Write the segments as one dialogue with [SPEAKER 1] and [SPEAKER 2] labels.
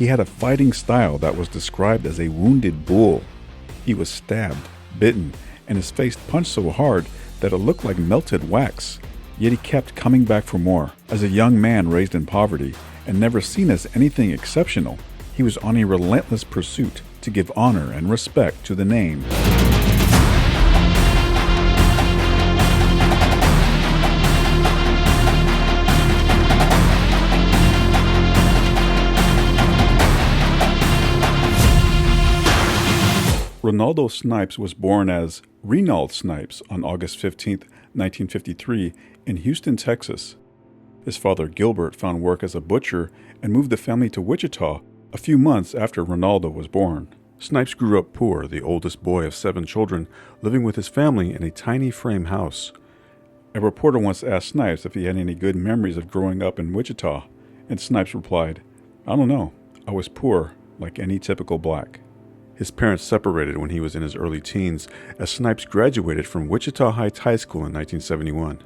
[SPEAKER 1] He had a fighting style that was described as a wounded bull. He was stabbed, bitten, and his face punched so hard that it looked like melted wax. Yet he kept coming back for more. As a young man raised in poverty and never seen as anything exceptional, he was on a relentless pursuit to give honor and respect to the name. Renaldo Snipes was born as Renaldo Snipes on August 15, 1953, in Houston, Texas. His father, Gilbert, found work as a butcher and moved the family to Wichita a few months after Renaldo was born. Snipes grew up poor, the oldest boy of 7 children, living with his family in a tiny frame house. A reporter once asked Snipes if he had any good memories of growing up in Wichita, and Snipes replied, "I don't know. I was poor, like any typical black." His parents separated when he was in his early teens, as Snipes graduated from Wichita Heights High School in 1971.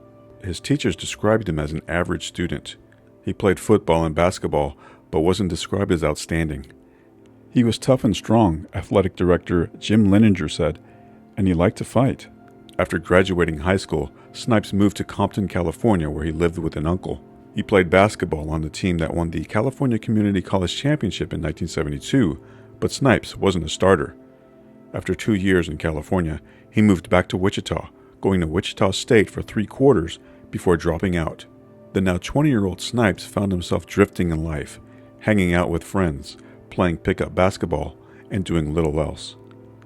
[SPEAKER 1] His teachers described him as an average student. He played football and basketball, but wasn't described as outstanding. He was tough and strong, athletic director Jim Leninger said, and he liked to fight. After graduating high school, Snipes moved to Compton, California, where he lived with an uncle. He played basketball on the team that won the California Community College Championship in 1972, but Snipes wasn't a starter. After 2 years in California, he moved back to Wichita, going to Wichita State for 3 quarters before dropping out. The now 20-year-old Snipes found himself drifting in life, hanging out with friends, playing pickup basketball, and doing little else.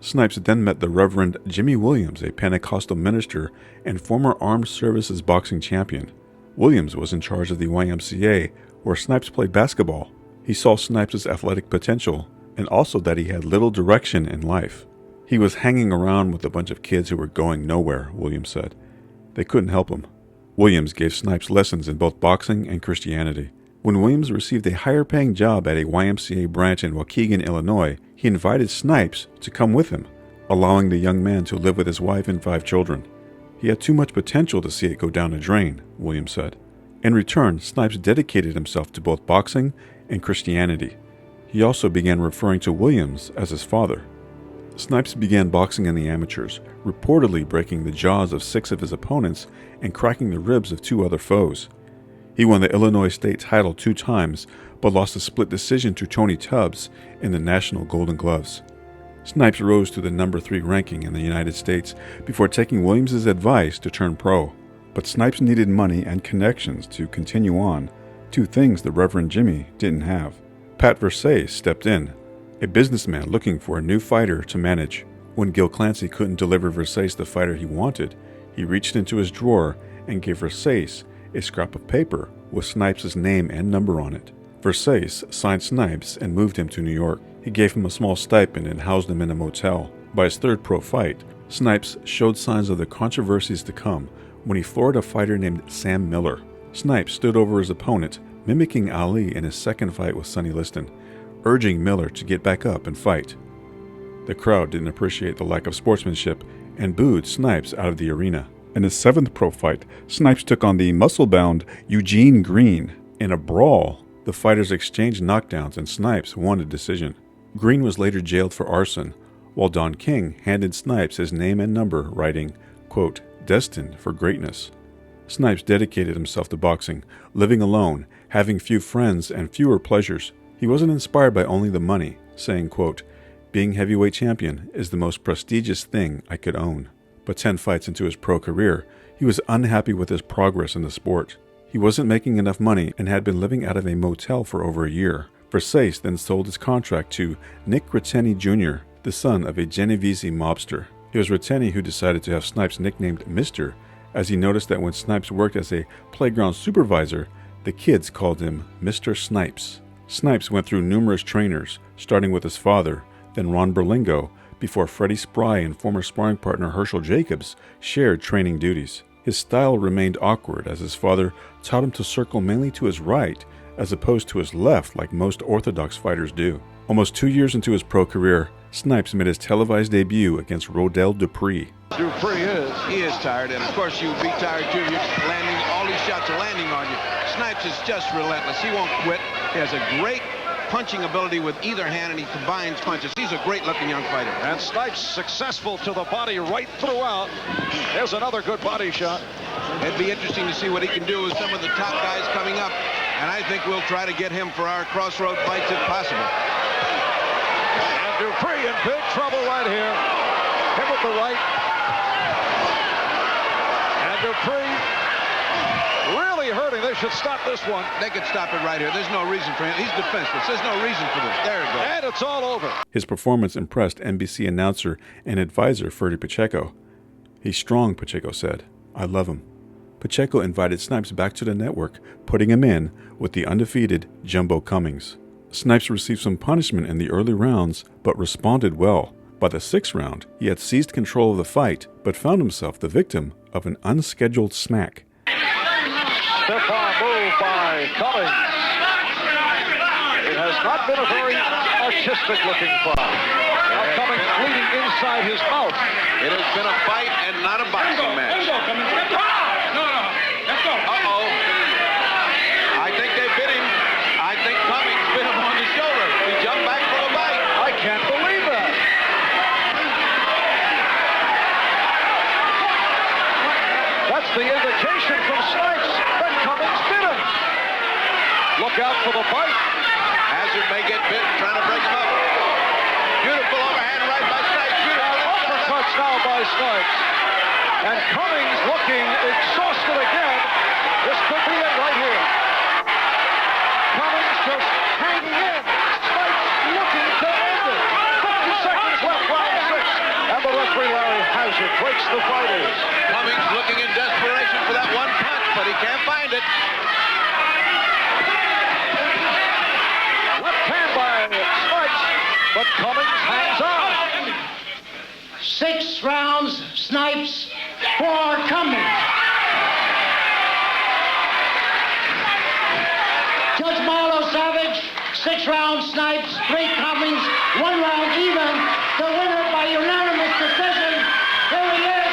[SPEAKER 1] Snipes then met the Reverend Jimmy Williams, a Pentecostal minister and former armed services boxing champion. Williams was in charge of the YMCA, where Snipes played basketball. He saw Snipes' athletic potential and also that he had little direction in life. He was hanging around with a bunch of kids who were going nowhere, Williams said. They couldn't help him. Williams gave Snipes lessons in both boxing and Christianity. When Williams received a higher-paying job at a YMCA branch in Waukegan, Illinois, he invited Snipes to come with him, allowing the young man to live with his wife and 5 children. He had too much potential to see it go down the drain, Williams said. In return, Snipes dedicated himself to both boxing and Christianity. He also began referring to Williams as his father. Snipes began boxing in the amateurs, reportedly breaking the jaws of 6 of his opponents and cracking the ribs of 2 other foes. He won the Illinois state title 2 times, but lost a split decision to Tony Tubbs in the National Golden Gloves. Snipes rose to the number 3 ranking in the United States before taking Williams' advice to turn pro. But Snipes needed money and connections to continue on, 2 things the Reverend Jimmy didn't have. Pat Versailles stepped in, a businessman looking for a new fighter to manage. When Gil Clancy couldn't deliver Versailles the fighter he wanted, he reached into his drawer and gave Versailles a scrap of paper with Snipes' name and number on it. Versailles signed Snipes and moved him to New York. He gave him a small stipend and housed him in a motel. By his 3rd pro fight, Snipes showed signs of the controversies to come when he floored a fighter named Sam Miller. Snipes stood over his opponent, mimicking Ali in his 2nd fight with Sonny Liston, urging Miller to get back up and fight. The crowd didn't appreciate the lack of sportsmanship and booed Snipes out of the arena. In his 7th pro fight, Snipes took on the muscle-bound Eugene Green. In a brawl, the fighters exchanged knockdowns and Snipes won a decision. Green was later jailed for arson, while Don King handed Snipes his name and number, writing, quote, "Destined for greatness." Snipes dedicated himself to boxing, living alone, having few friends and fewer pleasures. He wasn't inspired by only the money, saying, quote, "Being heavyweight champion is the most prestigious thing I could own." But 10 fights into his pro career, he was unhappy with his progress in the sport. He wasn't making enough money and had been living out of a motel for over a year. Versailles then sold his contract to Nick Retteni Jr., the son of a Genovese mobster. It was Retteni who decided to have Snipes nicknamed Mr., as he noticed that when Snipes worked as a playground supervisor, the kids called him Mr. Snipes. Snipes went through numerous trainers, starting with his father, then Ron Berlingo, before Freddie Spry and former sparring partner Herschel Jacobs shared training duties. His style remained awkward as his father taught him to circle mainly to his right as opposed to his left like most orthodox fighters do. Almost 2 years into his pro career, Snipes made his televised debut against Rodell Dupree.
[SPEAKER 2] He is tired, and of course you'll be tired too. You're landing, all these shots are landing on you. Snipes is just relentless. He won't quit. He has a great punching ability with either hand, and he combines punches. He's a great-looking young fighter.
[SPEAKER 3] And Snipes successful to the body right throughout. There's another good body shot.
[SPEAKER 2] It'd be interesting to see what he can do with some of the top guys coming up, and I think we'll try to get him for our crossroad fights if possible.
[SPEAKER 3] And Dupree in big trouble right here. Hit with the right. And Dupree really hurting. They should stop this one.
[SPEAKER 2] They could stop it right here. There's no reason for him. He's defenseless. There's no reason for this. There it goes.
[SPEAKER 3] And it's all over.
[SPEAKER 1] His performance impressed NBC announcer and advisor Ferdy Pacheco. "He's strong," Pacheco said. "I love him." Pacheco invited Snipes back to the network, putting him in with the undefeated Jumbo Cummings. Snipes received some punishment in the early rounds, but responded well. By the 6th round, he had seized control of the fight, but found himself the victim of an unscheduled snack.
[SPEAKER 3] Stiff arm move by Cummings. It has not been a very artistic-looking foul. Now Cummings bleeding inside his mouth.
[SPEAKER 2] It has been a fight and not a boxing match. Uh-oh. I think they bit him. I think Cummings bit him on the shoulder. He jumped back for a bite.
[SPEAKER 3] I can't believe that. That's the indication from Snipes that Cummings bit him. Look out for the bite.
[SPEAKER 2] Hazard may get bit trying to break him up. Beautiful overhand right by Snipes. Beautiful
[SPEAKER 3] Uppercuts now by Snipes. And Cummings looking exhausted again. This could be it right here. Cummings just hanging in. Snipes looking to end it. 50 seconds left, round 6. And the referee, Larry Holmes, breaks the fighters.
[SPEAKER 2] Cummings looking in desperation for that one punch, but he can't find it.
[SPEAKER 3] Left hand by Snipes, but Cummings hangs on.
[SPEAKER 4] 6 rounds, Snipes for Cummings. Judge Marlo Savage, 6 rounds, Snipes, 3 Cummings, 1 round even. The winner by unanimous decision. Here he is.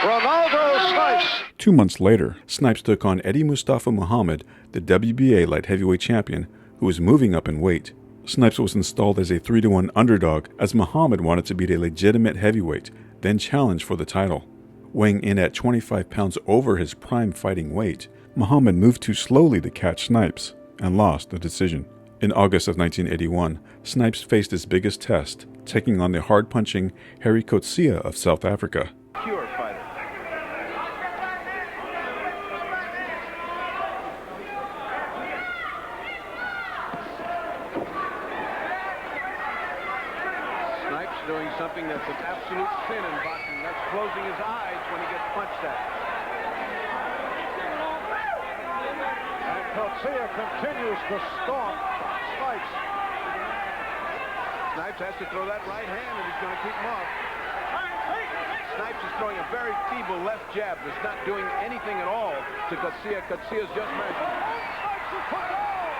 [SPEAKER 3] Renaldo Snipes.
[SPEAKER 1] 2 months later, Snipes took on Eddie Mustafa Muhammad, the WBA light heavyweight champion, who was moving up in weight. Snipes was installed as a 3-1 underdog as Muhammad wanted to beat a legitimate heavyweight, then challenge for the title. Weighing in at 25 pounds over his prime fighting weight, Muhammad moved too slowly to catch Snipes and lost the decision. In August of 1981, Snipes faced his biggest test, taking on the hard-punching Harry Coetzee of South Africa.
[SPEAKER 2] Pure fighter. Snipes doing something that's an absolute sin in boxing. That's closing his eyes when he gets punched at.
[SPEAKER 3] And Coetzee continues to stalk Snipes.
[SPEAKER 2] Snipes has to throw that right hand and he's going to keep him off. Snipes is throwing a very feeble left jab that's not doing anything at all to Coetzee. Coetzee is just measured.
[SPEAKER 3] Snipes is put down.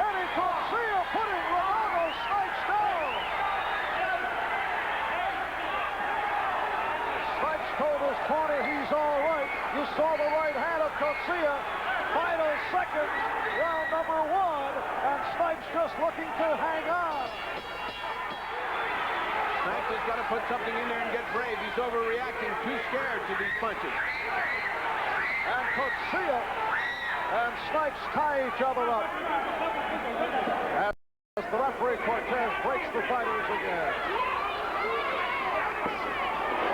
[SPEAKER 3] Eddie Coetzee putting Renaldo Snipes down. Snipes told his corner he's all right. You saw the right hand of Coetzee. Final seconds, round number 1, and Snipes just looking to hang on.
[SPEAKER 2] Snipes has got to put something in there and get brave. He's overreacting, too scared to these punches.
[SPEAKER 3] And Coetzee and Snipes tie each other up. As the referee Cortez breaks the fighters again.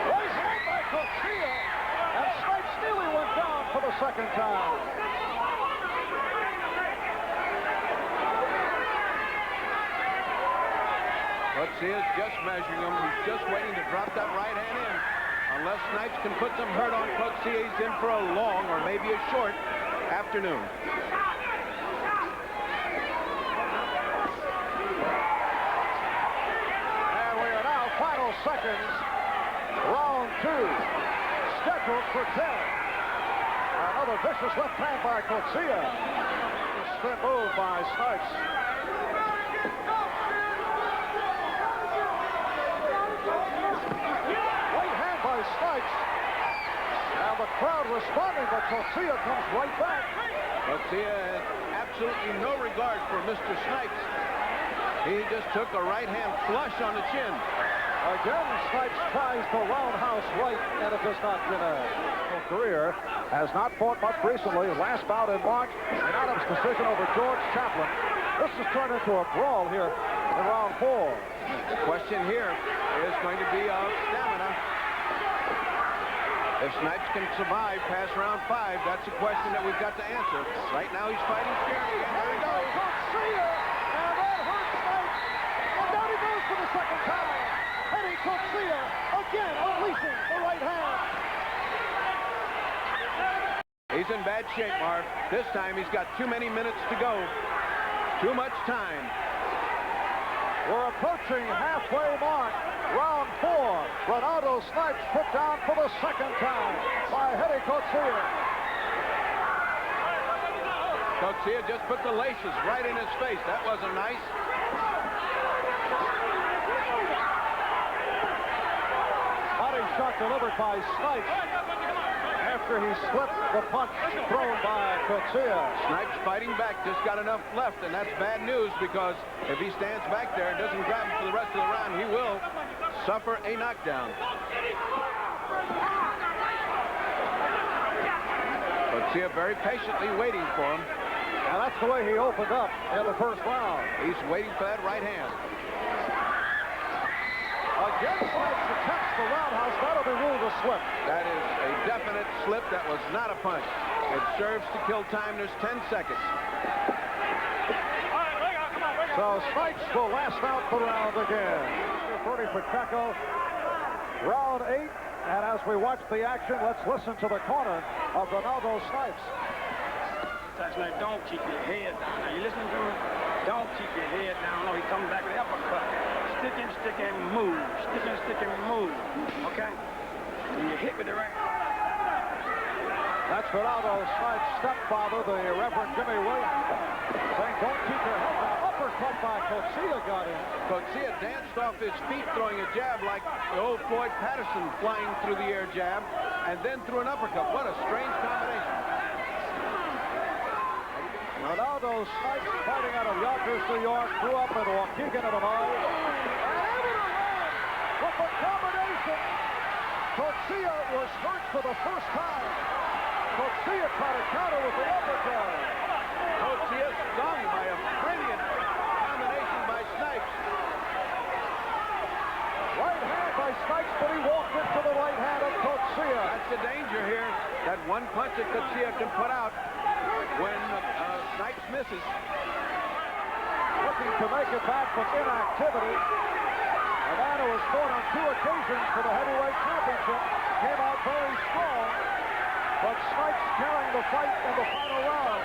[SPEAKER 3] Right hand by Coetzee, and Snipes nearly went down for the second time.
[SPEAKER 2] Coetzee is just measuring him. He's just waiting to drop that right hand in. Unless Snipes can put some hurt on Coetzee, he's in for a long or maybe a short afternoon.
[SPEAKER 3] And we are now final seconds. Round 2. Scheduled for 10. Another vicious left hand by Coetzee. Spin move by Snipes. Right hand by Snipes. And the crowd responding, but Coetzee comes right back.
[SPEAKER 2] Coetzee absolutely no regard for Mr. Snipes. He just took a right hand flush on the chin.
[SPEAKER 3] Again, Snipes tries the roundhouse right, and it does not connect. Career has not fought much recently. Last bout in March, an Adams decision over George Chaplin. This has turned into a brawl here in round 4.
[SPEAKER 2] The question here is going to be of stamina. If Snipes can survive past round 5, that's a question that we've got to answer. Right now he's fighting scared again. There he goes.
[SPEAKER 3] Coetzee, and that hurts Snipes. And down he goes for the second time. Eddie Coetzee again unleashing the right hand.
[SPEAKER 2] He's in bad shape, Marv. This time he's got too many minutes to go. Too much time.
[SPEAKER 3] We're approaching halfway mark. Round 4. Renaldo Snipes put down for the second time by Eddie Coetzee.
[SPEAKER 2] Coetzee just put the laces right in his face. That wasn't nice.
[SPEAKER 3] Body shot delivered by Snipes after he slipped the punch thrown by Coetzee.
[SPEAKER 2] Snipes fighting back, just got enough left, and that's bad news because if he stands back there and doesn't grab him for the rest of the round, he will suffer a knockdown. Coetzee very patiently waiting for him.
[SPEAKER 3] And that's the way he opened up in the first round.
[SPEAKER 2] He's waiting for that right hand.
[SPEAKER 3] Again, Snipes attempts the roundhouse. That'll be ruled a slip.
[SPEAKER 2] That is a definite slip. That was not a punch. It serves to kill time. There's 10 seconds.
[SPEAKER 3] So Snipes will last out the round again. Bernie Pacheco, round 8. And as we watch the action, let's listen to the corner of Renaldo Snipes.
[SPEAKER 5] Snipes, don't keep your head down. Are you listening to him? Don't keep your head down. No, he comes back with the uppercut. Stick and move. Stick and move. Okay? And you hit with the right.
[SPEAKER 3] That's Renaldo Snipes' stepfather, the Reverend Jimmy Williams, saying, don't keep your head down. Uppercut by Coetzee got in.
[SPEAKER 2] Coetzee danced off his feet throwing a jab like the old Floyd Patterson flying through the air jab, and then threw an uppercut. What a strange combination.
[SPEAKER 3] Renaldo Snipes, fighting out of Yonkers, New York, grew up in Waukegan, Illinois. And able to land with the combination. Coetzee was hurt for the first time. Coetzee tried to counter with the uppercut.
[SPEAKER 2] Coetzee stung by a brilliant combination by Snipes.
[SPEAKER 3] Right hand by Snipes, but he walked into the right hand of Coetzee.
[SPEAKER 2] That's the danger here. That one punch that Coetzee can put out when Snipes misses.
[SPEAKER 3] Looking to make it back from inactivity. A man who has fought on 2 occasions for the heavyweight championship came out very strong, but Snipes carrying the fight in the final round.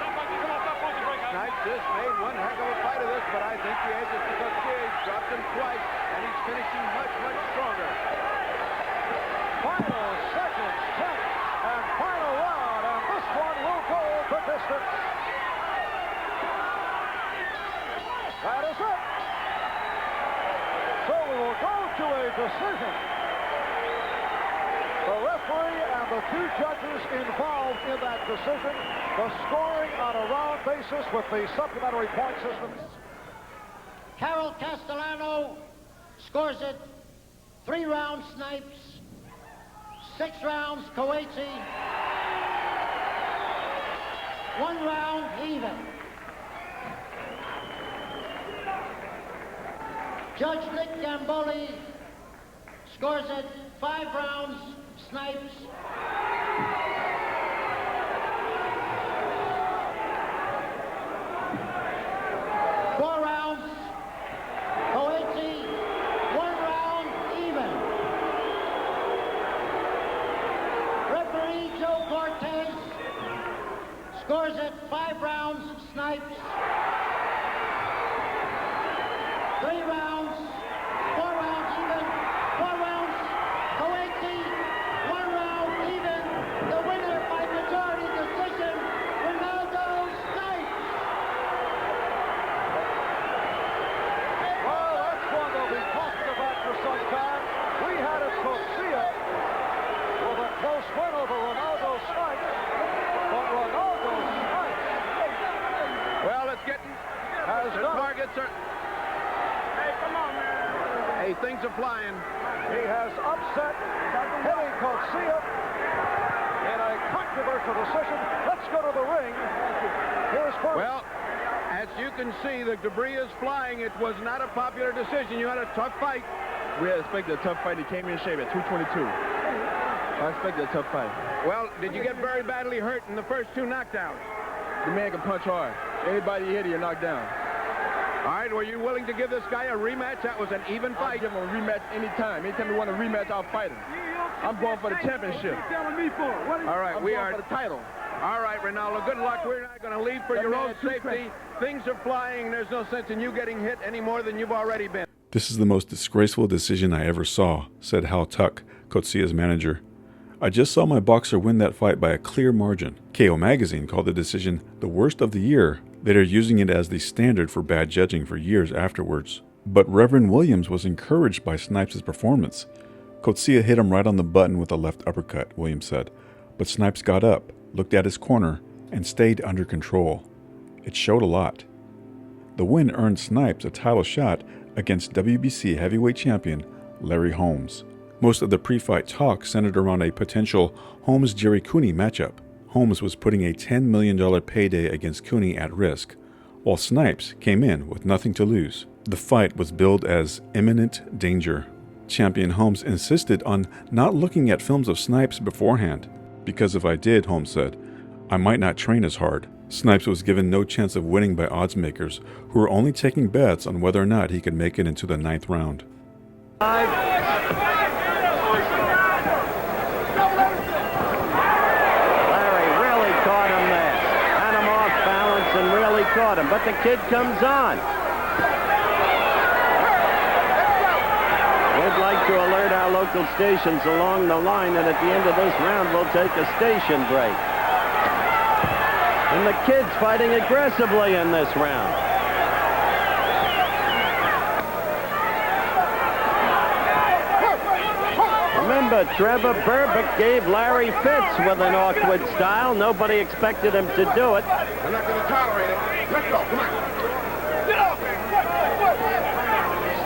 [SPEAKER 2] Snipes just made one heck of a fight of this, but I think the edge is to Coetzee. He's dropped him twice, and he's finishing much, much stronger.
[SPEAKER 3] Final seconds, 10th, and final round, and this one will go the distance. That is it. So we will go to a decision. The referee and the 2 judges involved in that decision, the scoring on a round basis with the supplementary point system.
[SPEAKER 4] Carol Castellano scores it 3 rounds Snipes, 6 rounds Coetzee, 1 round even. Judge Nick Gamboli scores it 5 rounds Snipes, 4 rounds Coetzee, 1 round even. Referee Joe Cortez scores it 5 rounds Snipes, 3 rounds, 4 rounds even, 4 rounds Coetzee, 1 round even.
[SPEAKER 2] announcer.
[SPEAKER 5] Hey, come on, man.
[SPEAKER 2] Hey, things are flying.
[SPEAKER 3] He has upset Eddie Coetzee in a controversial decision. Let's go to the ring. Here's first.
[SPEAKER 2] Well, as you can see, the debris is flying. It was not a popular decision. You had a tough fight.
[SPEAKER 6] We had expected a tough fight. He came in shape at 222. I expected a tough fight.
[SPEAKER 2] Well, did you get very badly hurt in the first two knockdowns?
[SPEAKER 6] The man can punch hard. Anybody you hit, you're knocked down.
[SPEAKER 2] All right, were you willing to give this guy a rematch? That was an even
[SPEAKER 6] I'll
[SPEAKER 2] fight.
[SPEAKER 6] give him a rematch anytime. Anytime you want a rematch, I'll fight him. I'm going for the championship.
[SPEAKER 5] Telling me for what?
[SPEAKER 2] All right,
[SPEAKER 6] I'm
[SPEAKER 2] we
[SPEAKER 6] going
[SPEAKER 2] are.
[SPEAKER 6] for the title.
[SPEAKER 2] All right, Renaldo, good luck. We're not going to leave for
[SPEAKER 6] That
[SPEAKER 2] your
[SPEAKER 6] man
[SPEAKER 2] own
[SPEAKER 6] had two
[SPEAKER 2] safety.
[SPEAKER 6] crazy-
[SPEAKER 2] Things are flying. There's no sense in you getting hit any more than you've already been.
[SPEAKER 1] This is the most disgraceful decision I ever saw, said Hal Tuck, Coetzee's manager. I just saw my boxer win that fight by a clear margin. KO Magazine called the decision the worst of the year. They're using it as the standard for bad judging for years afterwards. But Reverend Williams was encouraged by Snipes' performance. Coetzee hit him right on the button with a left uppercut, Williams said. But Snipes got up, looked at his corner, and stayed under control. It showed a lot. The win earned Snipes a title shot against WBC heavyweight champion Larry Holmes. Most of the pre-fight talk centered around a potential Holmes-Jerry Cooney matchup. Holmes was putting a $10 million payday against Cooney at risk, while Snipes came in with nothing to lose. The fight was billed as imminent danger. Champion Holmes insisted on not looking at films of Snipes beforehand, because if I did, Holmes said, I might not train as hard. Snipes was given no chance of winning by odds makers, who were only taking bets on whether or not he could make it into the 9th round.
[SPEAKER 7] Larry really caught him there. Had him off balance and really caught him. But the kid comes on. We'd like to alert our local stations along the line that at the end of this round we'll take a station break. And the kid's fighting aggressively in this round. Remember, Trevor Burbick gave Larry fits with an awkward style. Nobody expected him to do it.
[SPEAKER 3] We're not going to tolerate it. Let's go. Come on.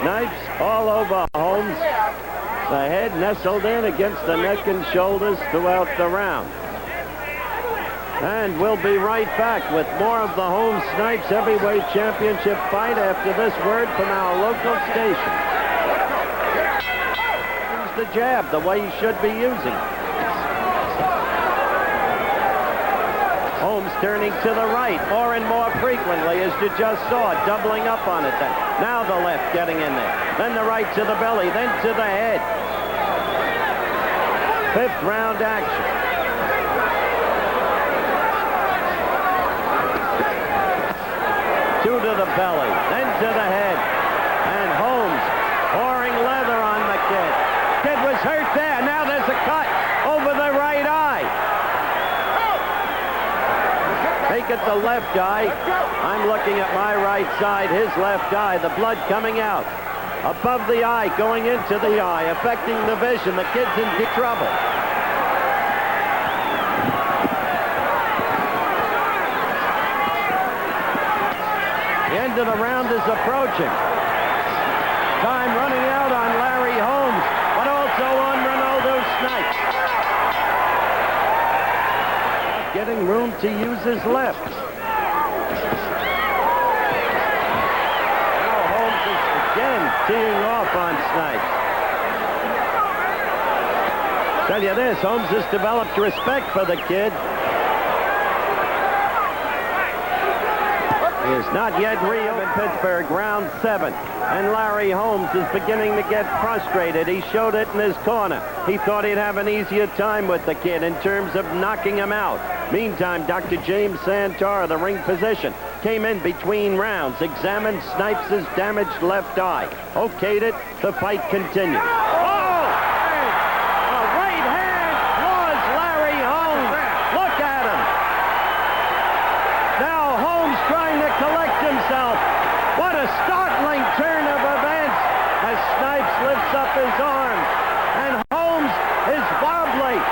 [SPEAKER 7] Snipes all over Holmes. The head nestled in against the neck and shoulders throughout the round. And we'll be right back with more of the Holmes-Snipes Heavyweight Championship fight after this word from our local station. Use the jab the way he should be using. Holmes turning to the right more and more frequently, as you just saw, doubling up on it then. Now the left getting in there. Then the right to the belly, then to the head. 5th round action. Two to the belly, then to the head. And Holmes pouring leather on the kid. Kid was hurt there. Now there's a cut over the right eye. Make it the left eye. I'm looking at my right side, his left eye, the blood coming out. Above the eye, going into the eye, affecting the vision. The kid's in deep trouble. The end of the round is approaching. Time running out on Larry Holmes, but also on Renaldo Snipes. Getting room to use his left. Now Holmes is again teeing off on Snipes. Tell you this, Holmes has developed respect for the kid. He is not yet real in Pittsburgh, round 7. And Larry Holmes is beginning to get frustrated. He showed it in his corner. He thought he'd have an easier time with the kid in terms of knocking him out. Meantime, Dr. James Santora, the ring physician, came in between rounds, examined Snipes' damaged left eye, okayed it, the fight continued. Oh! A right hand was Larry Holmes. Look at him. Now Holmes trying to collect himself. What a startling turn of events as Snipes lifts up his arms. And Holmes is wobbly.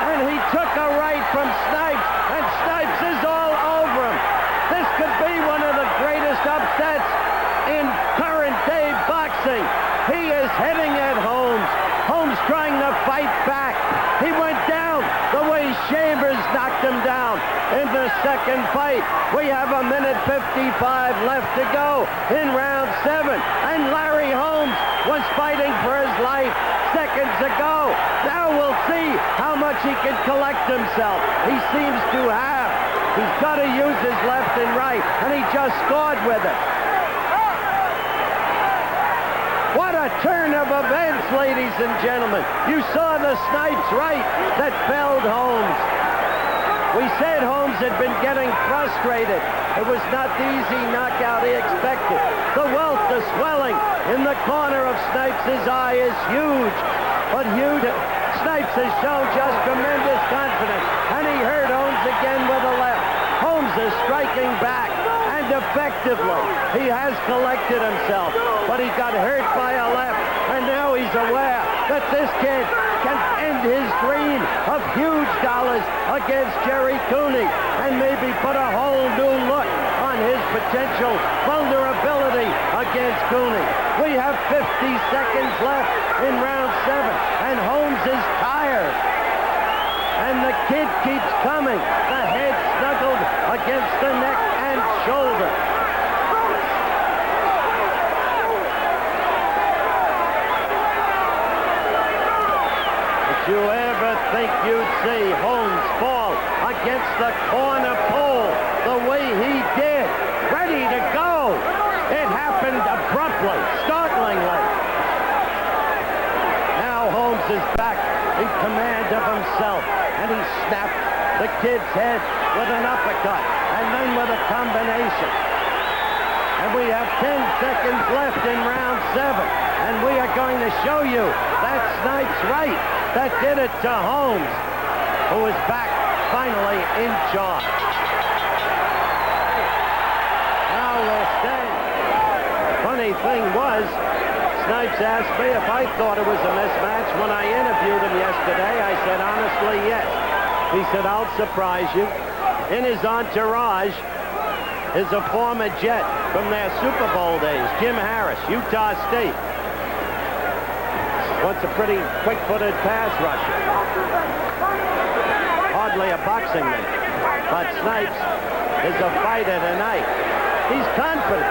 [SPEAKER 7] And he took a right from Snipes, and Snipes is all over him. This could be one of the greatest upsets second fight. We have 1:55 left to go in round 7. And Larry Holmes was fighting for his life seconds ago. Now we'll see how much he can collect himself. He seems to have. He's got to use his left and right, and he just scored with it. What a turn of events, ladies and gentlemen. You saw the Snipes right that felled Holmes. We said Holmes had been getting frustrated. It was not the easy knockout he expected. The welt, the swelling in the corner of Snipes' eye is huge. But Snipes has shown just tremendous confidence, and he hurt Holmes again with a left. Holmes is striking back, and effectively. He has collected himself, but he got hurt by a left, and now he's aware that this kid can end his dream of huge dollars against Jerry Cooney, and maybe put a whole new look on his potential vulnerability against Cooney. We have 50 seconds left in round 7, and Holmes is tired. And the kid keeps coming. The head snuggled against the neck and shoulder. Did you ever think you'd see Holmes fall against the corner pole the way he did? Ready to go. It happened abruptly, startlingly. Now Holmes is back in command of himself, and he snapped the kid's head with an uppercut, and then with a combination. And we have 10 seconds left in round 7, and we are going to show you that Snipes right that did it to Holmes, who is back finally in charge. Now we'll stand. Funny thing was, Snipes asked me if I thought it was a mismatch. When I interviewed him yesterday, I said, honestly, yes. He said, I'll surprise you. In his entourage is a former Jet from their Super Bowl days, Jim Harris, Utah State. Once a pretty quick-footed pass rusher. Hardly a boxing man. But Snipes is a fighter tonight. He's confident.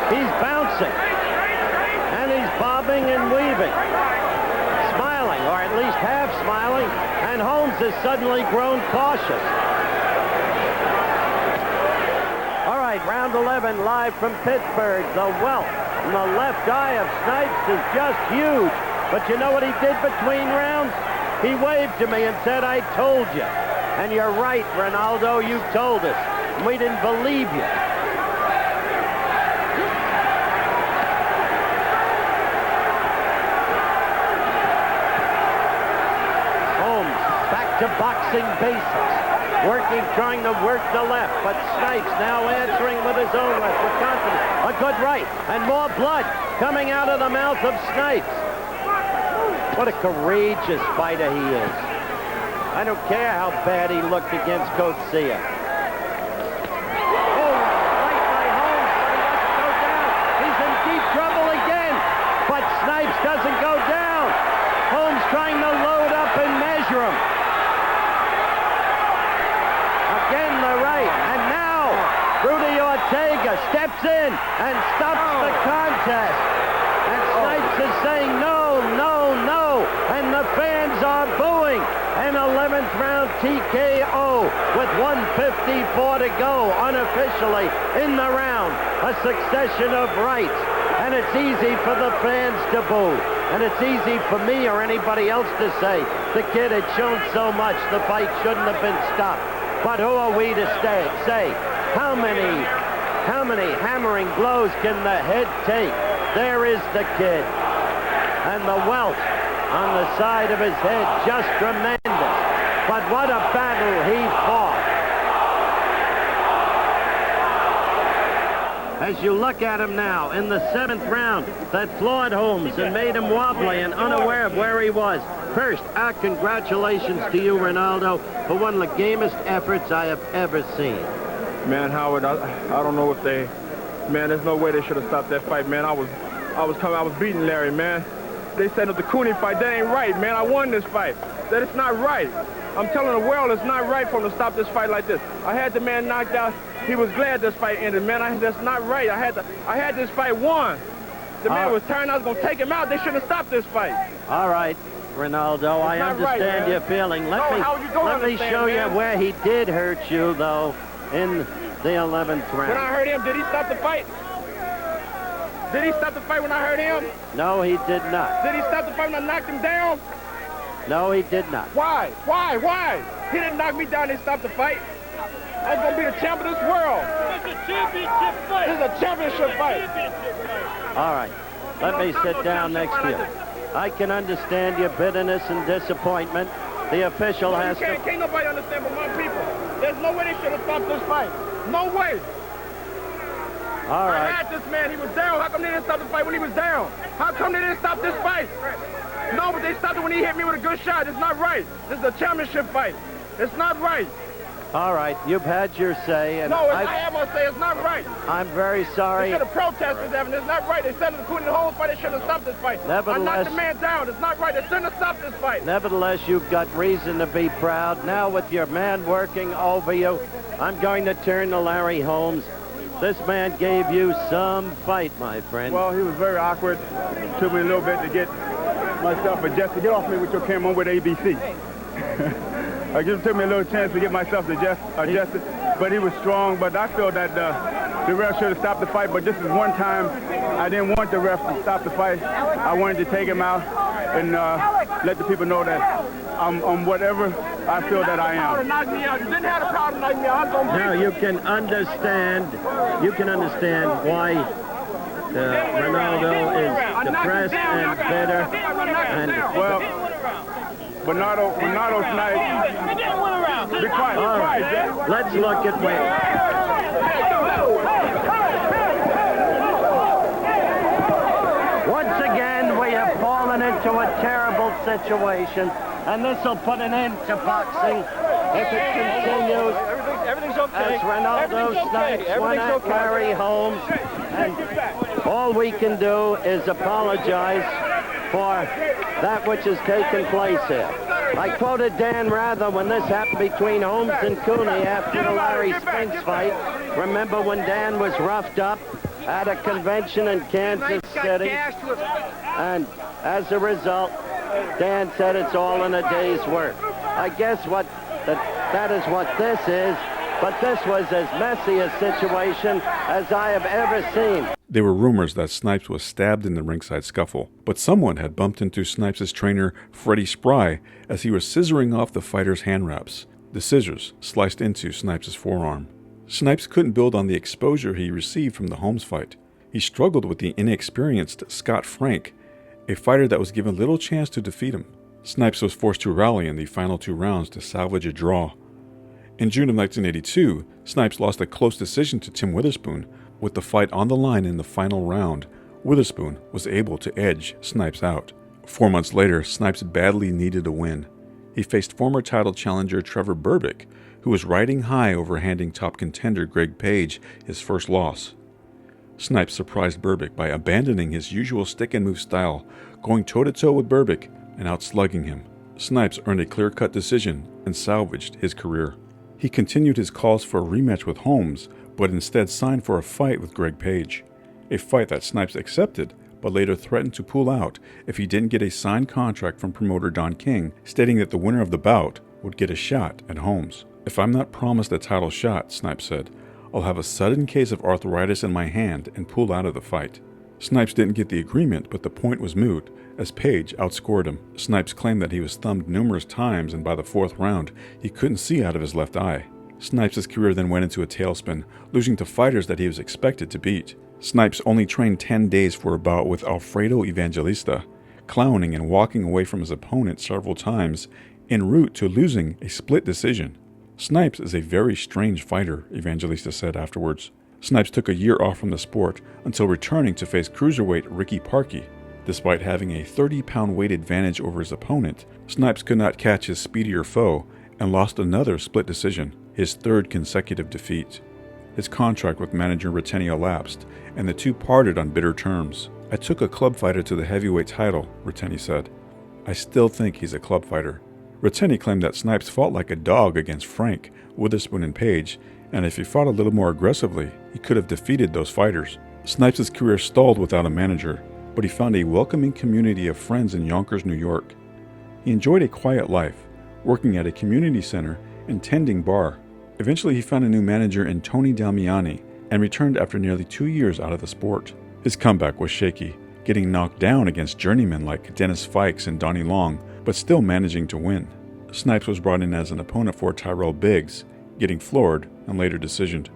[SPEAKER 7] He's bouncing. And he's bobbing and weaving. Smiling, or at least half smiling. And Holmes has suddenly grown cautious. All right, round 11 live from Pittsburgh. The welt in the left eye of Snipes is just huge. But you know what he did between rounds? He waved to me and said, I told you. And you're right, Renaldo, you told us. We didn't believe you. Holmes back to boxing basics. Trying to work the left, but Snipes now answering with his own left with confidence. A good right, and more blood coming out of the mouth of Snipes. What a courageous fighter he is. I don't care how bad he looked against Coetzee. Oh, right by Holmes, but he doesn't go down. He's in deep trouble again, but Snipes doesn't go down. Holmes trying to load up and measure him. Again the right, and now Rudy Ortega steps in and stops the contest. And Snipes is saying no, no, no, and the fans are booing. An 11th round TKO with 1:54 to go unofficially in the round. A succession of rights, and it's easy for the fans to boo. And it's easy for me or anybody else to say the kid had shown so much the fight shouldn't have been stopped. But who are we to say how many hammering blows can the head take? There is the kid. And the welt on the side of his head, just tremendous. But what a battle he fought. As you look at him now in the 7th round, that floored Holmes and made him wobbly and unaware of where he was. First, our congratulations to you, Renaldo, for one of the gamest efforts I have ever seen.
[SPEAKER 6] Man, Howard, I don't know if they... Man, there's no way they should have stopped that fight, man. I was beating Larry, man. they said the Cooney fight, that ain't right, man. I won this fight. That it's not right. I'm telling the world it's not right for him to stop this fight like this. I had the man knocked out. He was glad this fight ended, man. That's not right. I had this fight won. The man was turning. I was going to take him out. They shouldn't have stopped this fight.
[SPEAKER 7] All right, Renaldo, I understand your feeling. Let me show you where he did hurt you, though, in the 11th round.
[SPEAKER 6] When I hurt him, did he stop the fight? Did he stop the fight when I hurt him?
[SPEAKER 7] No, he did not.
[SPEAKER 6] Did he stop the fight when I knocked him down?
[SPEAKER 7] No, he did not.
[SPEAKER 6] Why? He didn't knock me down and stop the fight. I was going to be the champ of this world.
[SPEAKER 5] It's a championship fight.
[SPEAKER 6] This is a championship fight.
[SPEAKER 7] All right, let me sit down next to you. I can understand your bitterness and disappointment. The official has to...
[SPEAKER 6] Can't nobody understand but my people. There's no way they should have stopped this fight. No way.
[SPEAKER 7] All right.
[SPEAKER 6] I had this man. He was down. How come they didn't stop the fight when he was down? How come they didn't stop this fight? No, but they stopped it when he hit me with a good shot. It's not right. This is a championship fight. It's not right.
[SPEAKER 7] All right, you've had your say. And
[SPEAKER 6] no, I have my say. It's not right.
[SPEAKER 7] I'm very sorry.
[SPEAKER 6] They should have protested that, and it's not right. They said in the Cooney Holmes fight, they should have stopped this fight. I knocked the man down. It's not right. They shouldn't have stopped this fight.
[SPEAKER 7] Nevertheless, you've got reason to be proud. Now, with your man working over you, I'm going to turn to Larry Holmes. This man gave you some fight, my friend.
[SPEAKER 6] Well, he was very awkward. It took me a little bit to get myself adjusted. Get off me with your camera on with ABC. It just took me a little chance to get myself adjusted. But he was strong. But I feel that the ref should have stopped the fight. But this is one time I didn't want the ref to stop the fight. I wanted to take him out and let the people know that I'm whatever I feel that I am. You didn't have the power to knock me out.
[SPEAKER 7] Now you can understand why Renaldo is depressed and bitter. And
[SPEAKER 6] Renaldo Snipes. Be quiet.
[SPEAKER 7] All right. Let's look at where. Once again, we have fallen into a terrible situation, and this will put an end to boxing if it continues.
[SPEAKER 6] Everything's okay.
[SPEAKER 7] As Renaldo Snipes went at Larry Holmes, and all we can do is apologize for that which has taken place here. I quoted Dan Rather when this happened between Holmes and Cooney after the Larry Spinks fight. Remember when Dan was roughed up at a convention in Kansas City? And as a result, Dan said it's all in a day's work. I guess that is what this is, but this was as messy a situation as I have ever seen.
[SPEAKER 1] There were rumors that Snipes was stabbed in the ringside scuffle, but someone had bumped into Snipes' trainer, Freddie Spry, as he was scissoring off the fighter's hand wraps. The scissors sliced into Snipes' forearm. Snipes couldn't build on the exposure he received from the Holmes fight. He struggled with the inexperienced Scott Frank, a fighter that was given little chance to defeat him. Snipes was forced to rally in the final 2 rounds to salvage a draw. In June of 1982, Snipes lost a close decision to Tim Witherspoon. With the fight on the line in the final round, Witherspoon was able to edge Snipes out. 4 months later, Snipes badly needed a win. He faced former title challenger Trevor Berbick, who was riding high over handing top contender Greg Page his first loss. Snipes surprised Berbick by abandoning his usual stick-and-move style, going toe-to-toe with Berbick and outslugging him. Snipes earned a clear-cut decision and salvaged his career. He continued his calls for a rematch with Holmes, but instead signed for a fight with Greg Page, a fight that Snipes accepted, but later threatened to pull out if he didn't get a signed contract from promoter Don King, stating that the winner of the bout would get a shot at Holmes. "If I'm not promised a title shot," Snipes said, "I'll have a sudden case of arthritis in my hand and pull out of the fight." Snipes didn't get the agreement, but the point was moot, as Page outscored him. Snipes claimed that he was thumbed numerous times, and by the 4th round, he couldn't see out of his left eye. Snipes' career then went into a tailspin, losing to fighters that he was expected to beat. Snipes only trained 10 days for a bout with Alfredo Evangelista, clowning and walking away from his opponent several times, en route to losing a split decision. "Snipes is a very strange fighter," Evangelista said afterwards. Snipes took a year off from the sport until returning to face cruiserweight Ricky Parkey. Despite having a 30-pound weight advantage over his opponent, Snipes could not catch his speedier foe and lost another split decision, his 3rd consecutive defeat. His contract with manager Retenio lapsed, and the two parted on bitter terms. "I took a club fighter to the heavyweight title," Ratteni said. "I still think he's a club fighter." Ratteni claimed that Snipes fought like a dog against Frank, Witherspoon, and Page, and if he fought a little more aggressively, he could have defeated those fighters. Snipes' career stalled without a manager, but he found a welcoming community of friends in Yonkers, New York. He enjoyed a quiet life, working at a community center and tending bar. Eventually he found a new manager in Tony Damiani and returned after nearly 2 years out of the sport. His comeback was shaky, getting knocked down against journeymen like Dennis Fikes and Donnie Long, but still managing to win. Snipes was brought in as an opponent for Tyrell Biggs, getting floored and later decisioned.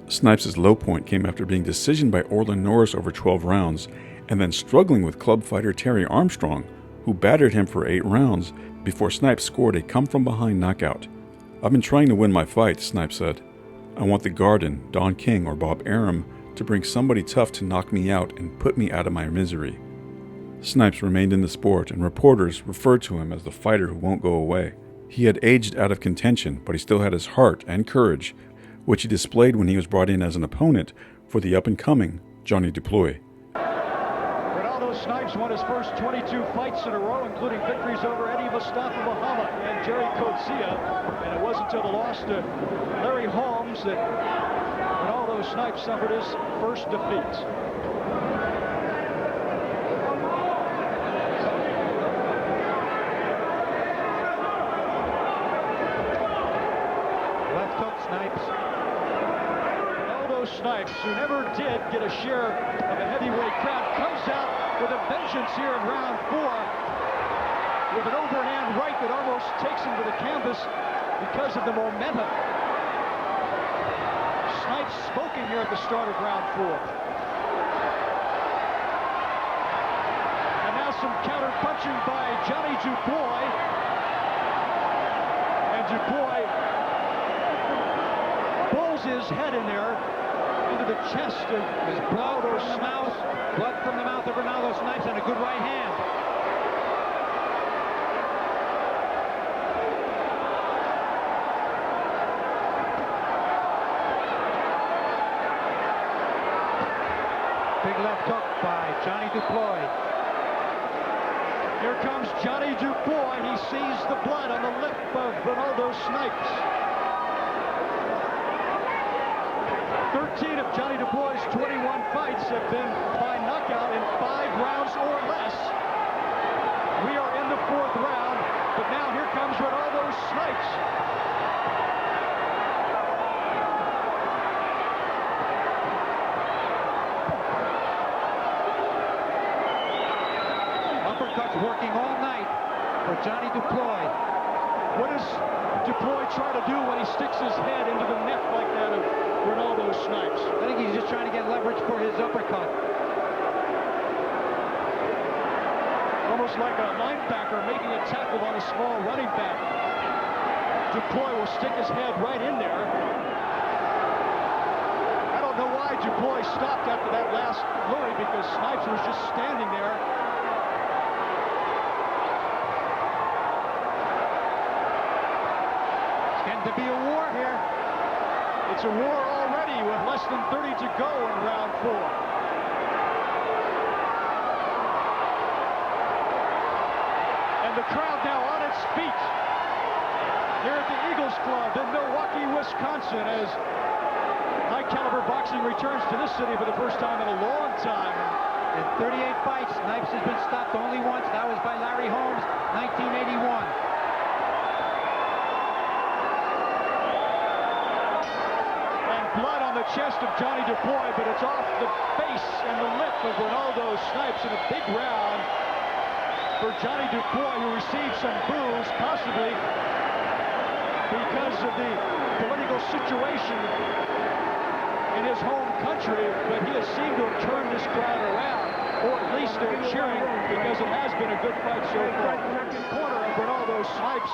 [SPEAKER 1] Snipes' low point came after being decisioned by Orland Norris over 12 rounds, and then struggling with club fighter Terry Armstrong, who battered him for 8 rounds before Snipes scored a come-from-behind knockout. "I've been trying to win my fights," Snipes said. "I want the Garden, Don King, or Bob Arum to bring somebody tough to knock me out and put me out of my misery." Snipes remained in the sport, and reporters referred to him as the fighter who won't go away. He had aged out of contention, but he still had his heart and courage, which he displayed when he was brought in as an opponent for the up-and-coming Johnny Duploy.
[SPEAKER 3] Renaldo Snipes won his first 22 fights in a row, including victories over Eddie Mustafa Muhammad and Jerry Coetzee, and it wasn't until the loss to Larry Holmes that Renaldo Snipes suffered his first defeat. Left hook Snipes. Renaldo Snipes, who never did get a share of a heavyweight crown, comes out with a vengeance here in round 4 with an overhand right that almost takes him to the canvas because of the momentum. Snipes smoking here at the start of round 4. And now some counter punching by Johnny Duploy. And Duploy pulls his head in there into the chest of his Renaldo Snipes. Blood from the mouth of Renaldo Snipes and a good right hand. Big left hook by Johnny Duploy. Here comes Johnny Duploy. He sees the blood on the lip of Renaldo Snipes. 13 of Johnny Duploy's 21 fights have been by knockout in 5 rounds or less. We are in the 4th round, but now here comes Renaldo Snipes. Uppercuts working all night for Johnny Duploy. What does Duploy try to do when he sticks his head into the neck like that of Renaldo Snipes? I think he's just trying to get leverage for his uppercut. Almost like a linebacker making a tackle on a small running back. Duploy will stick his head right in there. I don't know why Duploy stopped after that last flurry, because Snipes was just standing there. To be a war here. It's a war already with less than 30 to go in round 4. And the crowd now on its feet here at the Eagles Club in Milwaukee, Wisconsin, as high-caliber boxing returns to this city for the first time in a long time. In 38 fights, Snipes has been stopped only once. That was by Larry Holmes, 1981. Blood on the chest of Johnny Duploy, but it's off the face and the lip of Renaldo Snipes in a big round for Johnny Duploy, who received some boos, possibly because of the political situation in his home country, but he has seemed to have turned this crowd around, or at least they're cheering, because it has been a good fight so far. Second corner of Renaldo Snipes.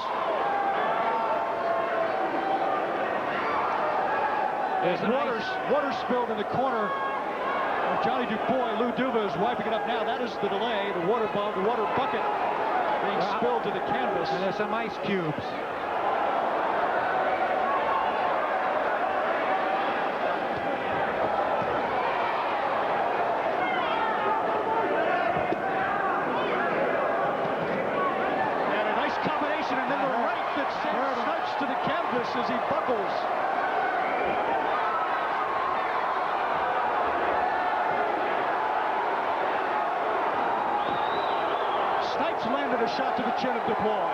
[SPEAKER 3] There's water spilled in the corner of Johnny Duploy. Lou Duva is wiping it up now. That is the delay. The water bucket being spilled to the canvas. And there's some ice cubes. sends Snipes to the canvas as he buckles. Snipes landed a shot to the chin of DuPlois.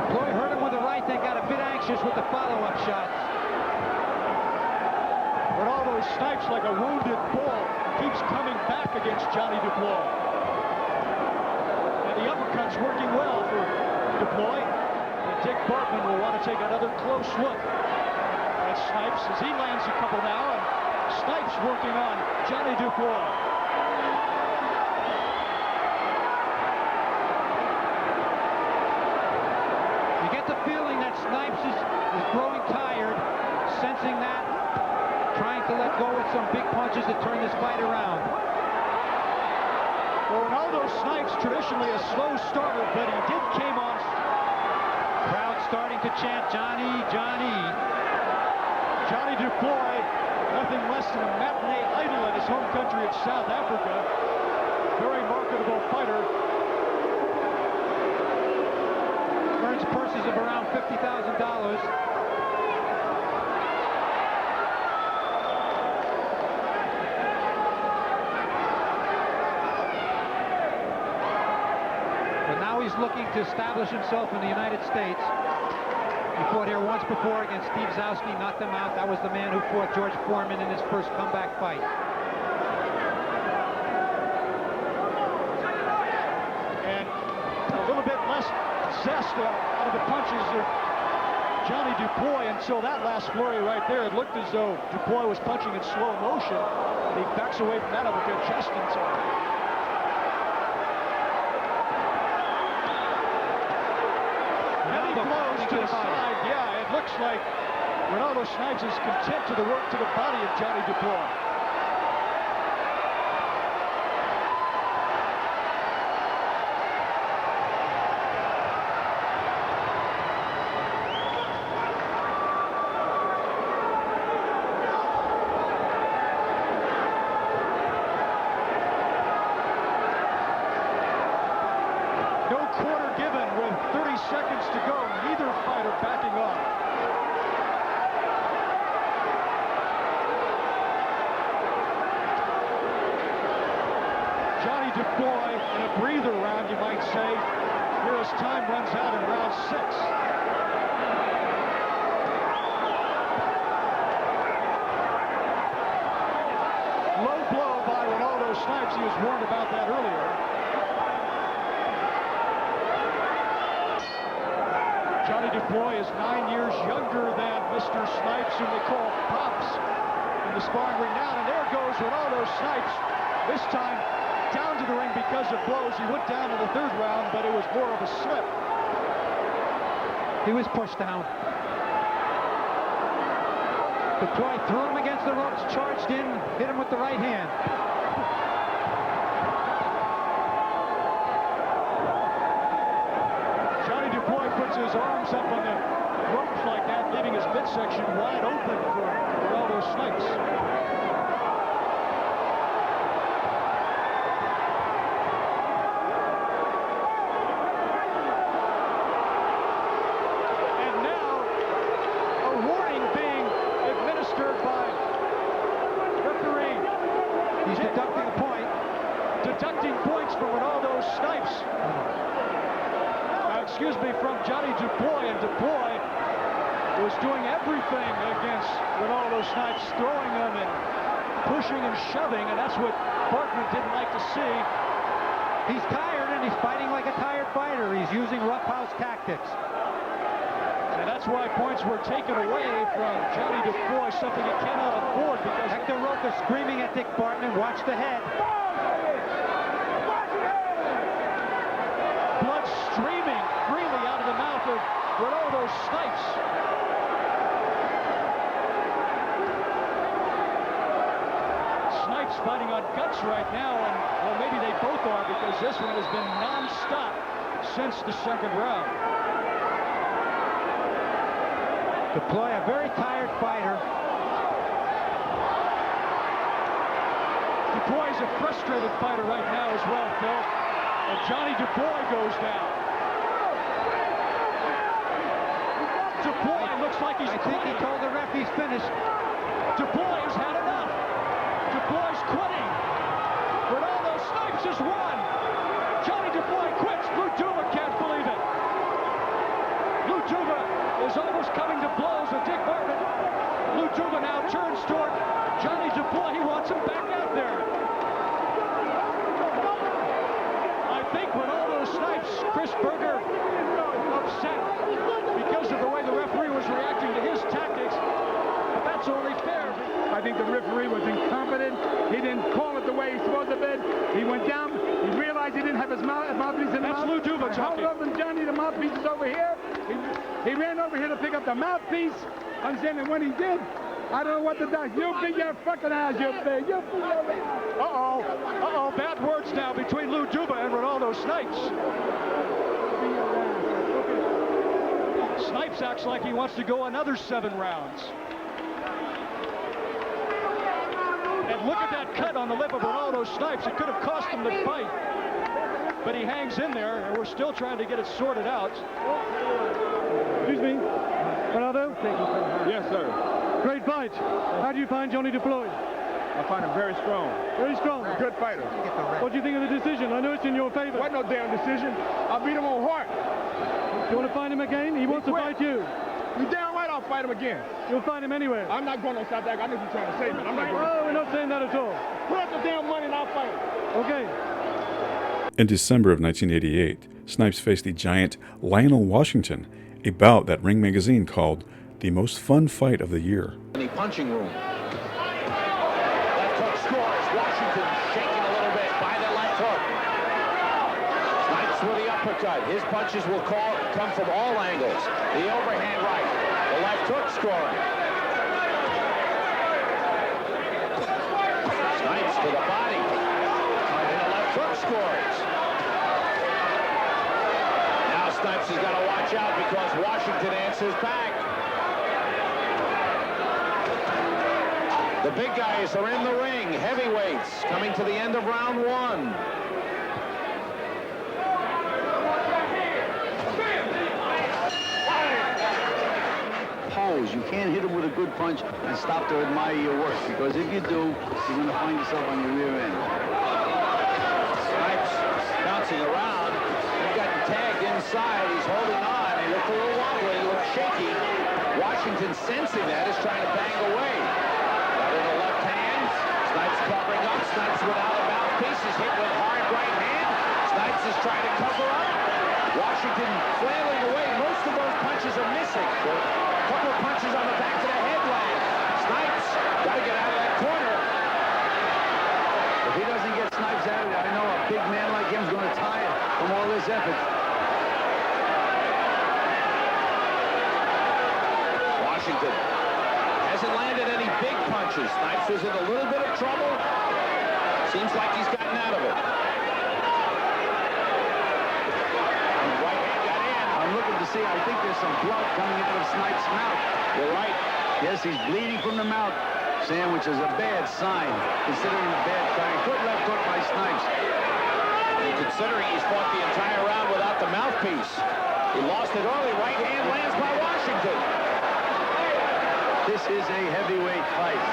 [SPEAKER 8] DuPlois hurt him with the right, then got a bit anxious with the follow-up shots.
[SPEAKER 3] Renaldo Snipes, like a wounded bull, keeps coming back against Johnny DuPlois. And the uppercut's working well for DuPlois. And Dick Bartman will want to take another close look at Snipes as he lands a couple now, and Snipes working on Johnny DuPlois.
[SPEAKER 8] You get the feeling that Snipes is growing tired, sensing that, trying to let go with some big punches to turn this fight around.
[SPEAKER 3] Well, Renaldo Snipes, traditionally a slow starter, but he came on.
[SPEAKER 8] Crowd starting to chant, Johnny, Johnny.
[SPEAKER 3] Johnny DuPlois, nothing less than a matinee idol in his home country of South Africa. Very marketable fighter.
[SPEAKER 8] Earns purses of around $50,000. He's looking to establish himself in the United States. He fought here once before against Steve Zowski, knocked him out. That was the man who fought George Foreman in his first comeback fight.
[SPEAKER 3] And a little bit less zest out of the punches of Johnny DuPlois until that last flurry right there. It looked as though DuPlois was punching in slow motion. He backs away from that uppercut just in time. Blows to the side. Yeah, it looks like Renaldo Snipes is content to the work to the body of Johnny DuPlois. No quarter given with 30 seconds to go. Neither fighter backing off. Johnny DuPlois in a breather round, you might say, here as time runs out in round 6. Low blow by Renaldo Snipes. He was warned about that earlier. Johnny DuPlois is 9 years younger than Mr. Snipes, whom they call Pops in the sparring ring now. And there goes Renaldo Snipes, this time down to the ring because of blows. He went down in the 3rd round, but it was more of a slip.
[SPEAKER 8] He was pushed down. DuPlois threw him against the ropes, charged in, hit him with the right hand.
[SPEAKER 3] His arms up on the ropes like that, leaving his midsection wide open for Renaldo Snipes. And now, a warning being administered by referee.
[SPEAKER 8] He's deducting a point.
[SPEAKER 3] Deducting points from Renaldo Snipes. Excuse me, from Johnny DuPlois, and DuPlois was doing everything against Renaldo Snipes, throwing him and pushing and shoving, and that's what Bartman didn't like to see.
[SPEAKER 8] He's tired, and he's fighting like a tired fighter. He's using roughhouse tactics.
[SPEAKER 3] And that's why points were taken away from Johnny DuPlois, something he cannot afford because...
[SPEAKER 8] Hector Roca screaming at Dick Bartman, watch the head.
[SPEAKER 3] Blood streaming freely out of the mouth of Renaldo Snipes. Snipes fighting on guts right now, and well, maybe they both are because this one has been non-stop since the 2nd round.
[SPEAKER 8] DuPlois, a very tired fighter.
[SPEAKER 9] Dubois is a frustrated fighter right now as well, Phil. And Johnny Dubois goes down. Dubois looks like he's
[SPEAKER 8] I think he told the ref he's finished.
[SPEAKER 9] Dubois has had enough. Dubois quitting. Renaldo Snipes has won. Johnny Dubois quits. Lou Duva can't believe it. Lou Duva is almost coming to blows with Dick Martin. Lou Duva now turns toward Johnny Dubois. He wants him back out there. I think Renaldo Snipes, Chris Berger, upset because of the way the referee was reacting to his tactics. But that's only fair.
[SPEAKER 6] I think the referee was incompetent. He didn't call it the way he's supposed to be. He went down. He realized he didn't have his mouthpiece in the mouth.
[SPEAKER 9] That's Lou Duva talking.
[SPEAKER 6] Hold up, Johnny, the mouthpiece is over here. He ran over here to pick up the mouthpiece. Understanding when he did, I don't know what to do. You big your fucking ass, you big. You big your ass.
[SPEAKER 9] Uh-oh, bad words now between Lou Duva and Renaldo Snipes. Snipes acts like he wants to go another 7 rounds. And look at that cut on the lip of Renaldo Snipes. It could have cost him the fight. But he hangs in there, and we're still trying to get it sorted out.
[SPEAKER 10] Excuse me, Renaldo?
[SPEAKER 6] Yes, sir.
[SPEAKER 10] Great fight. How do you find Johnny Dubois?
[SPEAKER 6] I find him very strong.
[SPEAKER 10] Very strong.
[SPEAKER 6] Good fighter.
[SPEAKER 10] What do you think of the decision? I know it's in your favor.
[SPEAKER 6] What no damn decision. I beat him on heart.
[SPEAKER 10] You want to fight him again? He wants to fight you.
[SPEAKER 6] You damn right I'll fight him again.
[SPEAKER 10] You'll fight him anywhere.
[SPEAKER 6] I'm not going on South Africa. I know you're trying to save me. I'm not going.
[SPEAKER 10] Oh, we're not saying that at all.
[SPEAKER 6] Put up the damn money and I'll fight him.
[SPEAKER 10] Okay.
[SPEAKER 1] In December of 1988, Snipes faced the giant Lionel Washington, a bout that Ring Magazine called the most fun fight of the year.
[SPEAKER 2] In the punching room. Left hook scores. Washington shaking a little bit by the left hook. Snipes with the uppercut. His punches will come from all angles. The overhand right. The left hook scoring. Snipes to the body. And the left hook scores. Now Snipes has got to watch out because Washington answers back. The big guys are in the ring. Heavyweights coming to the end of round 1.
[SPEAKER 11] Pose. You can't hit him with a good punch and stop to admire your work, because if you do, you're going to find yourself on your rear end.
[SPEAKER 2] Snipes bouncing around. He got tagged inside. He's holding on. He looked a little wobbly. He looked shaky. Washington sensing that is trying to bang away. Got in the left hand. Snipes covering up. Snipes without a mouthpiece. He's hit with hard right hand. Snipes is trying to cover up. Washington flailing away. Most of those punches are missing. A couple of punches on the back of the head land. Snipes got to get out of that corner.
[SPEAKER 11] If he doesn't get Snipes out of it, I know a big man like him is going to tire from all this effort.
[SPEAKER 2] Washington hasn't landed any big punches. Snipes was in a little bit of trouble. Seems like he's gotten out of it. Right hand got in.
[SPEAKER 11] I'm looking to see, I think there's some blood coming out of Snipes' mouth.
[SPEAKER 2] You're right.
[SPEAKER 11] Yes, he's bleeding from the mouth, Sam, which is a bad sign, considering the bad time. Good left hook by Snipes.
[SPEAKER 2] And considering he's fought the entire round without the mouthpiece. He lost it early. Right hand lands by Washington.
[SPEAKER 11] This is a heavyweight fight.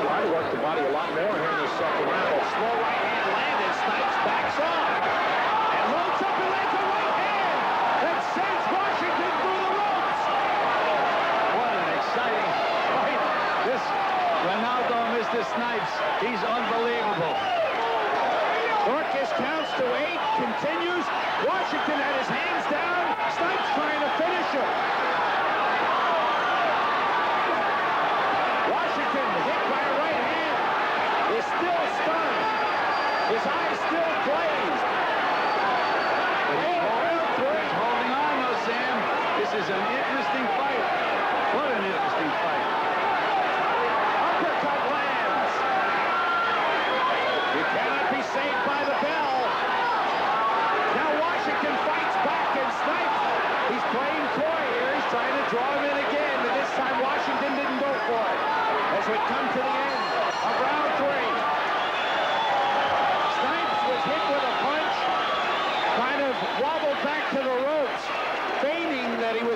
[SPEAKER 2] Try to work the body a lot more here in the second round. Slow right hand landed. Snipes backs off. And loads up and lands a right hand. That sends Washington through the ropes.
[SPEAKER 11] What an exciting fight. This Renaldo, Mr. Snipes, he's unbelievable.
[SPEAKER 2] Dorcas counts to 8. Continues. Washington had his hands down. Snipes trying to finish him. Washington hit by a right hand. Is still stunned. His eyes still glazed.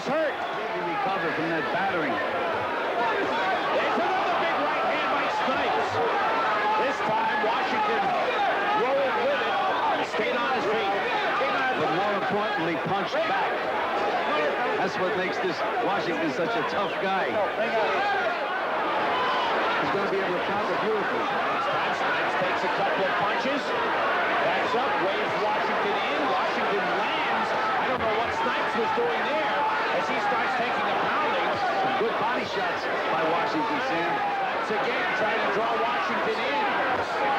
[SPEAKER 2] was hurt.
[SPEAKER 11] He recovered from that battering.
[SPEAKER 2] There's another big right hand by Snipes. This time, Washington rolled with it and stayed on his feet.
[SPEAKER 11] But more importantly, punched back. That's what makes this Washington such a tough guy. He's going to be able to counter beautifully.
[SPEAKER 2] Snipes takes a couple of punches. Backs up, waves Washington in. Washington lands. I don't know what Snipes was doing there as he starts taking a pounding.
[SPEAKER 11] Some good body shots by Washington, Sam.
[SPEAKER 2] Snipes again trying to draw Washington in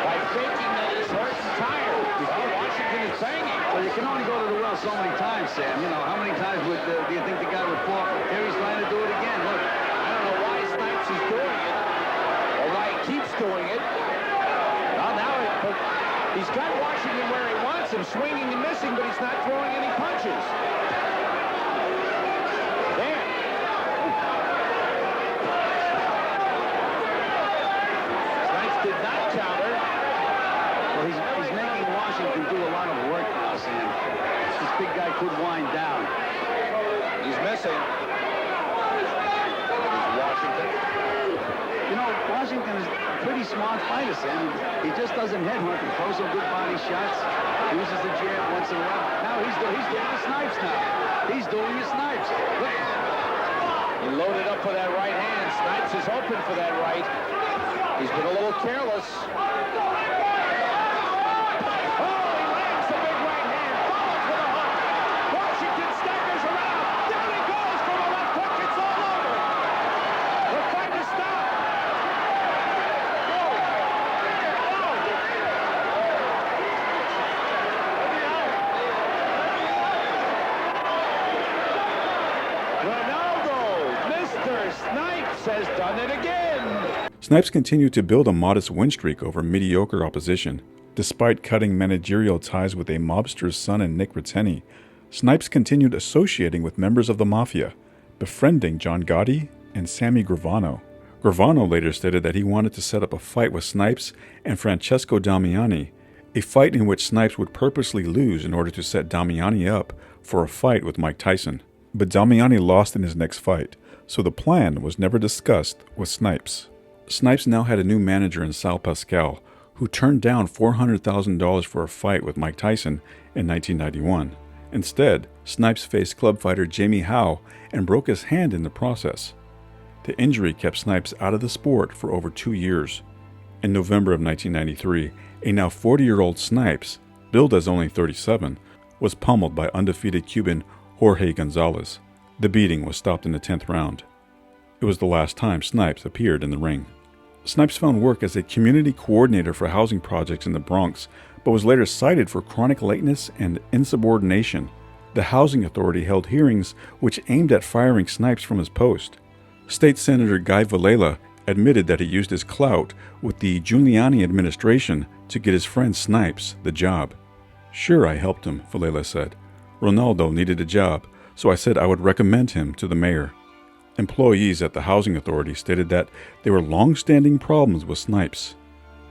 [SPEAKER 2] by faking that he's hurt and tired. Well, Washington is banging.
[SPEAKER 11] Well, you can only go to the well so many times, Sam. You know, how many times do you think the guy would fall? Here he's trying to do it again. Look.
[SPEAKER 2] I don't know why Snipes is doing it or why he keeps doing it. Well, now he's got Washington where he wants him, swinging and missing, but he's not throwing any punches. There. Snipes did not counter.
[SPEAKER 11] Well, he's making Washington do a lot of work now, Sam. This big guy could wind down.
[SPEAKER 2] He's missing. There's Washington.
[SPEAKER 11] You know, Washington is a pretty smart fighter, Sam. He just doesn't headhunt. He throws some good body shots. Uses the jab once in a while. Now he's doing the Snipes now. He's doing the Snipes. Look.
[SPEAKER 2] He loaded up for that right hand. Snipes is open for that right. He's been a little careless. Snipes has done it again.
[SPEAKER 1] Snipes continued to build a modest win streak over mediocre opposition. Despite cutting managerial ties with a mobster's son and Nick Riteni, Snipes continued associating with members of the Mafia, befriending John Gotti and Sammy Gravano. Gravano later stated that he wanted to set up a fight with Snipes and Francesco Damiani, a fight in which Snipes would purposely lose in order to set Damiani up for a fight with Mike Tyson. But Damiani lost in his next fight, so the plan was never discussed with Snipes. Snipes now had a new manager in Sal Pascal, who turned down $400,000 for a fight with Mike Tyson in 1991. Instead, Snipes faced club fighter Jamie Howe and broke his hand in the process. The injury kept Snipes out of the sport for over 2 years. In November of 1993, a now 40-year-old Snipes, billed as only 37, was pummeled by undefeated Cuban Jorge Gonzalez. The beating was stopped in the 10th round. It was the last time Snipes appeared in the ring. Snipes found work as a community coordinator for housing projects in the Bronx, but was later cited for chronic lateness and insubordination. The Housing Authority held hearings which aimed at firing Snipes from his post. State Senator Guy Villela admitted that he used his clout with the Giuliani administration to get his friend Snipes the job. "Sure, I helped him," Villela said. "Ronaldo needed a job, so I said I would recommend him to the mayor." Employees at the Housing Authority stated that there were long-standing problems with Snipes.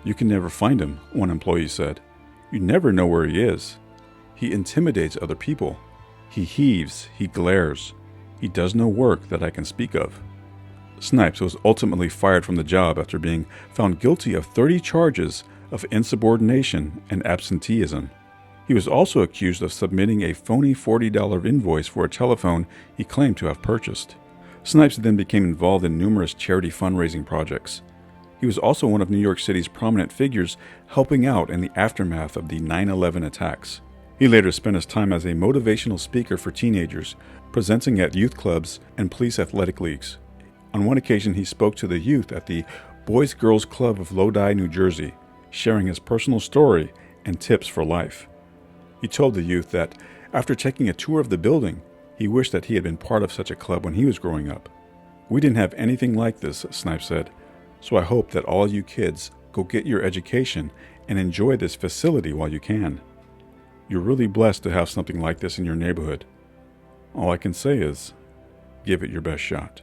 [SPEAKER 1] "You can never find him," one employee said. "You never know where he is. He intimidates other people. He heaves, he glares. He does no work that I can speak of." Snipes was ultimately fired from the job after being found guilty of 30 charges of insubordination and absenteeism. He was also accused of submitting a phony $40 invoice for a telephone he claimed to have purchased. Snipes then became involved in numerous charity fundraising projects. He was also one of New York City's prominent figures helping out in the aftermath of the 9/11 attacks. He later spent his time as a motivational speaker for teenagers, presenting at youth clubs and police athletic leagues. On one occasion, he spoke to the youth at the Boys Girls Club of Lodi, New Jersey, sharing his personal story and tips for life. He told the youth that after taking a tour of the building, he wished that he had been part of such a club when he was growing up. "We didn't have anything like this," Snipes said, "so I hope that all you kids go get your education and enjoy this facility while you can. You're really blessed to have something like this in your neighborhood. All I can say is, give it your best shot."